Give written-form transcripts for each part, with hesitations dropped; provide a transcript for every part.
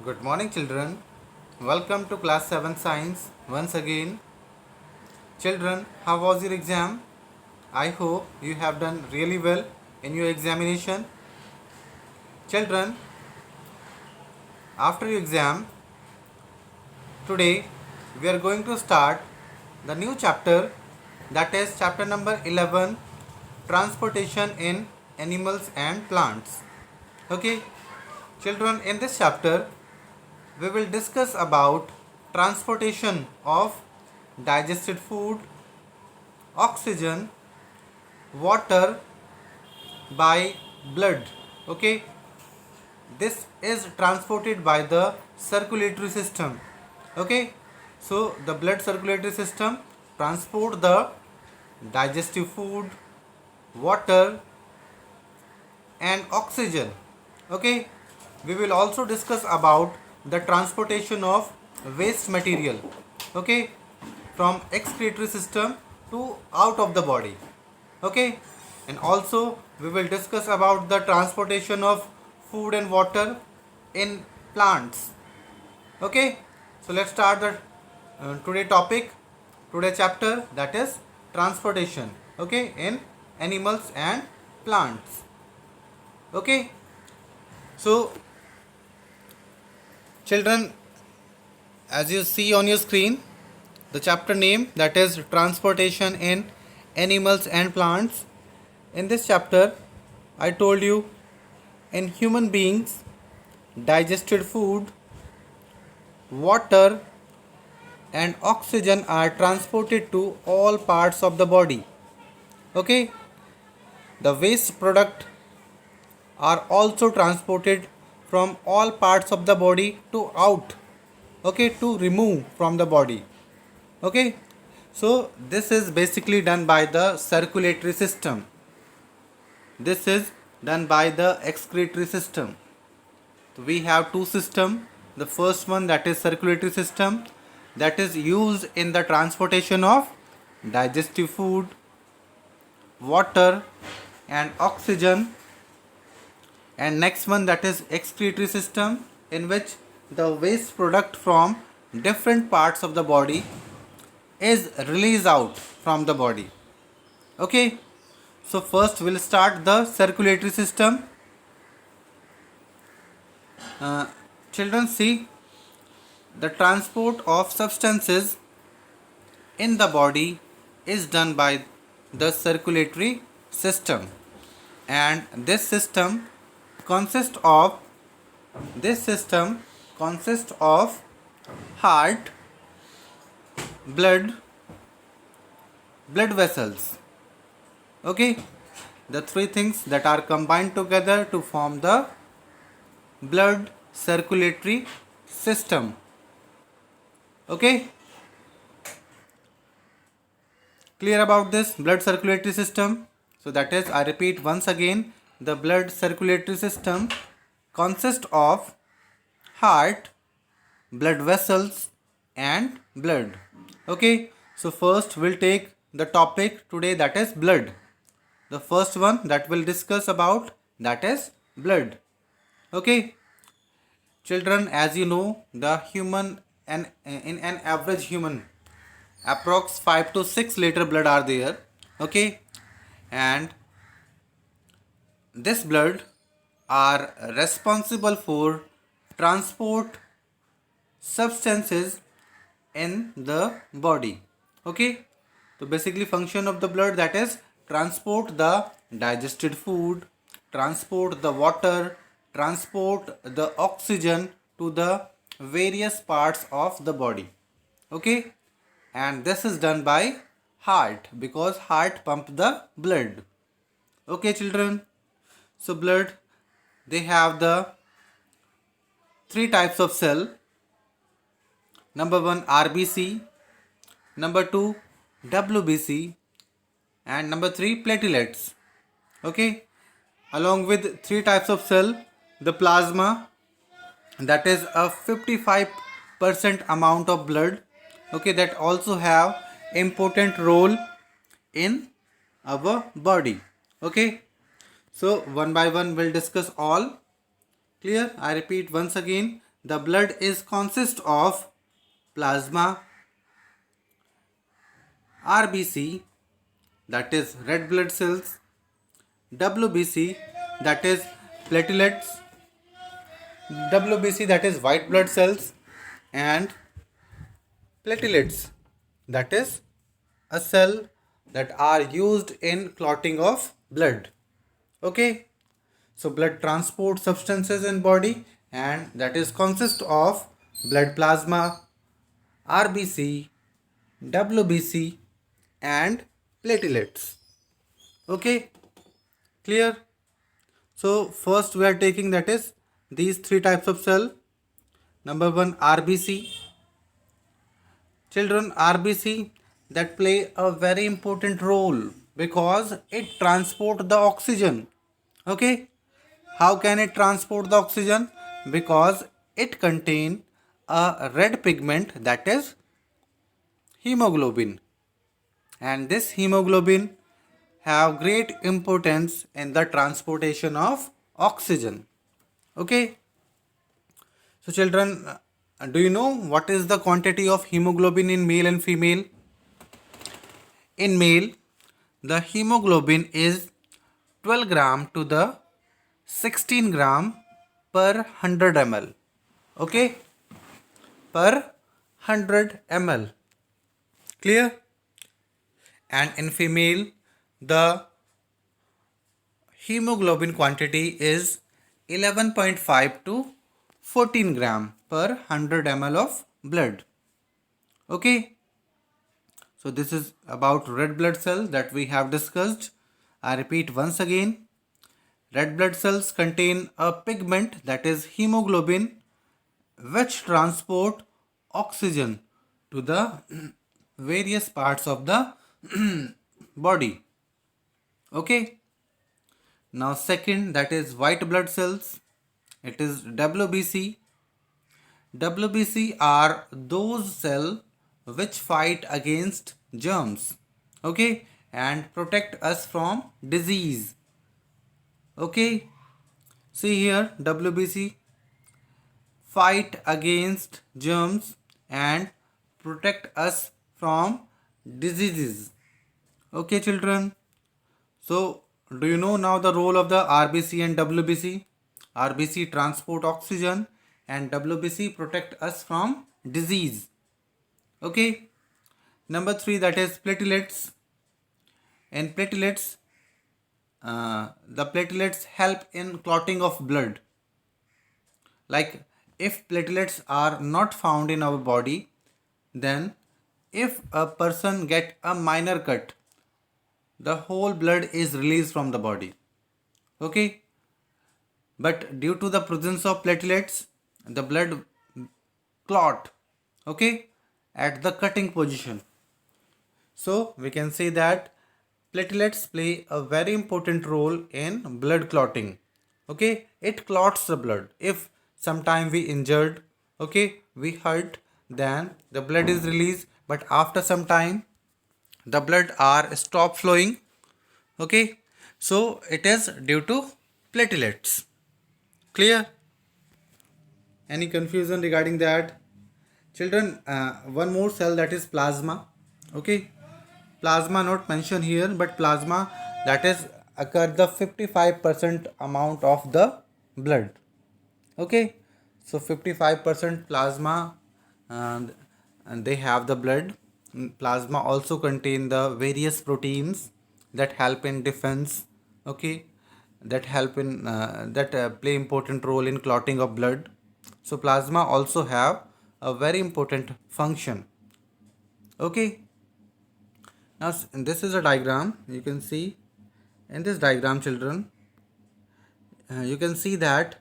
Good morning, children. Welcome to class 7 science once again. Children, how was your exam? I hope you have done really well in your examination. Children, after your exam, today we are going to start the new chapter, that is chapter number 11, transportation in animals and plants. Okay, children, in this chapter we will discuss about transportation of digested food, oxygen, water by blood. Okay, this is transported by the circulatory system. Okay, so the blood circulatory system transport the digestive food, water and oxygen. Okay, we will also discuss about the transportation of waste material, okay, from excretory system to out of the body. Okay, and also we will discuss about the transportation of food and water in plants. Okay, so let's start the today topic, today chapter, that is transportation, okay, in animals and plants. Okay, so children, as you see on your screen, the chapter name, that is transportation in animals and plants. In this chapter I told you, in human beings, digested food, water and oxygen are transported to all parts of the body. Okay, the waste product are also transported from all parts of the body to out, okay, to remove from the body. Okay, so this is basically done by the circulatory system. This is done by the excretory system. We have two systems. The first one, that is circulatory system, that is used in the transportation of digestive food, water and oxygen. And next one, that is excretory system, in which the waste product from different parts of the body is released out from the body. Okay, so first we'll start the circulatory system. Children, see, the transport of substances in the body is done by the circulatory system, and consists of this system consists of heart, blood vessels. Okay, the three things that are combined together to form the blood circulatory system. Okay, clear about this blood circulatory system? So that is, I repeat once again, the blood circulatory system consists of heart, blood vessels and blood. Okay, so first we'll take the topic today, that is blood. The first one that we'll discuss about, that is blood. Okay, children, as you know, the human and in an average human, approx 5 to 6 liter blood are there. Okay, and this blood are responsible for transport substances in the body. Okay, so basically function of the blood, that is transport the digested food, transport the water, transport the oxygen to the various parts of the body. Okay, and this is done by heart, because heart pump the blood. Okay, children, so blood, they have the three types of cell. Number one, RBC, number two, WBC, and number three, platelets. Okay, along with three types of cell, the plasma, that is a 55% amount of blood, okay, that also have important role in our body. Okay, so one by one we'll discuss all. Clear? I repeat once again, the blood is consist of plasma, RBC, that is red blood cells, WBC, that is platelets, WBC, that is white blood cells, and platelets, that is a cell that are used in clotting of blood. Okay, so blood transport substances in body, and that is consist of blood plasma, RBC, WBC, and platelets. Okay, clear? So first we are taking, that is these three types of cell. Number one, RBC. Children, RBC, that play a very important role because it transport the oxygen. Okay, how can it transport the oxygen? Because it contain a red pigment, that is hemoglobin, and this hemoglobin have great importance in the transportation of oxygen. Okay, so children, do you know what is the quantity of hemoglobin in male and female? In male, the hemoglobin is 12 gram to the 16 gram per 100 ml. Okay, per 100 ml. Clear? And in female, the hemoglobin quantity is 11.5 to 14 gram per 100 ml of blood. Okay, so this is about red blood cell that we have discussed. I repeat once again, red blood cells contain a pigment, that is hemoglobin, which transport oxygen to the various parts of the body. Okay, now second, that is white blood cells. It is WBC. WBC are those cells which fight against germs, okay, and protect us from disease. Okay, see here, WBC fight against germs and protect us from diseases. Okay, children. So, do you know now the role of the RBC and WBC? RBC transport oxygen and WBC protect us from disease. Okay. Number three, that is platelets. In platelets, the platelets help in clotting of blood. Like if platelets are not found in our body, then if a person get a minor cut, the whole blood is released from the body. Okay, but due to the presence of platelets, the blood clot, okay, at the cutting position. So we can say that platelets play a very important role in blood clotting. Okay, it clots the blood. If sometime we injured, okay, we hurt, then the blood is released, but after some time the blood are stop flowing. Okay, so it is due to platelets. Clear? Any confusion regarding that? Children, one more cell, that is plasma. Okay, plasma not mentioned here, but plasma, that is occur the 55% amount of the blood. Okay, so 55% plasma, and they have the blood. Plasma also contain the various proteins that help in defense. Okay, that help in that play important role in clotting of blood. So plasma also have a very important function. Okay, now this is a diagram. You can see in this diagram, children, you can see that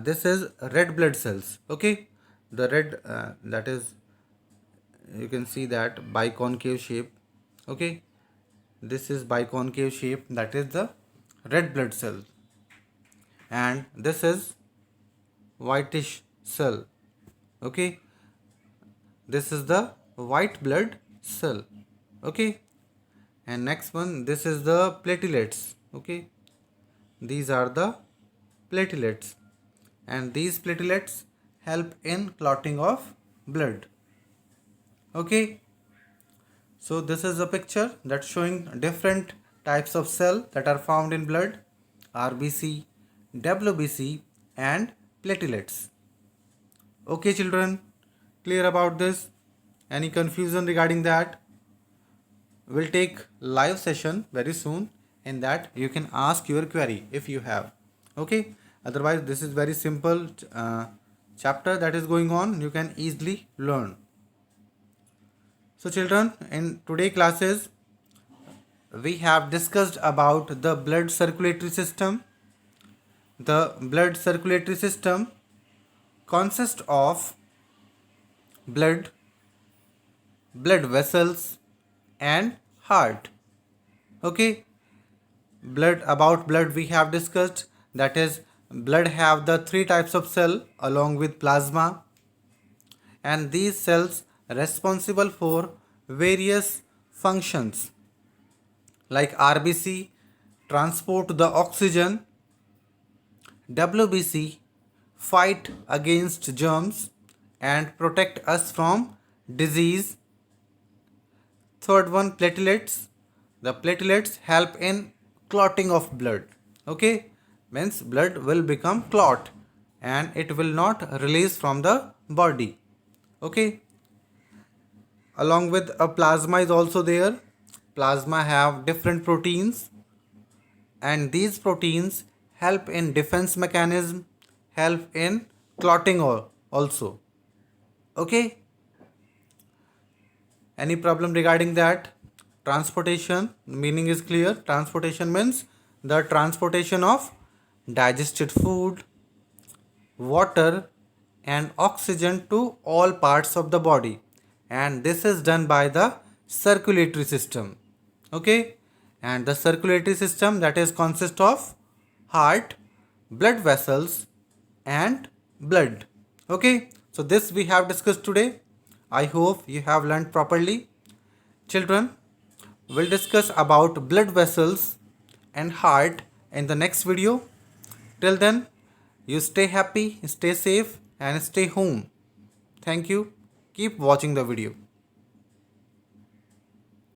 this is red blood cells. Okay, the red, that is, you can see that biconcave shape. Okay, this is biconcave shape, that is the red blood cell, and this is whitish cell. Okay, this is the white blood cell. Okay, and next one, this is the platelets. Okay, these are the platelets. and these platelets help in clotting of blood. Okay, so this is a picture that's showing different types of cell that are found in blood: RBC, WBC and platelets. Okay children, clear about this? Any confusion regarding that? We'll take live session very soon. In that you can ask your query if you have. Okay, otherwise this is very simple chapter that is going on, you can easily learn. So children, in today classes we have discussed about the blood circulatory system. The blood circulatory system consists of blood, blood vessels and heart. Okay, about blood we have discussed, that is blood have the three types of cell along with plasma, and these cells responsible for various functions like RBC transport the oxygen, WBC fight against germs and protect us from disease. Third one, platelets. The platelets help in clotting of blood. Okay, means blood will become clot and it will not release from the body. Okay, along with a plasma is also there. Plasma have different proteins, and these proteins help in defense mechanism, help in clotting also. Okay, any problem regarding that? Transportation meaning is clear. Transportation means the transportation of digested food, water and oxygen to all parts of the body, and this is done by the circulatory system. Okay, and the circulatory system that is consist of heart, blood vessels and blood. Okay, so this we have discussed today. I hope you have learned properly. Children, we'll discuss about blood vessels and heart in the next video. Till then, you stay happy, stay safe and stay home. Thank you. Keep watching the video.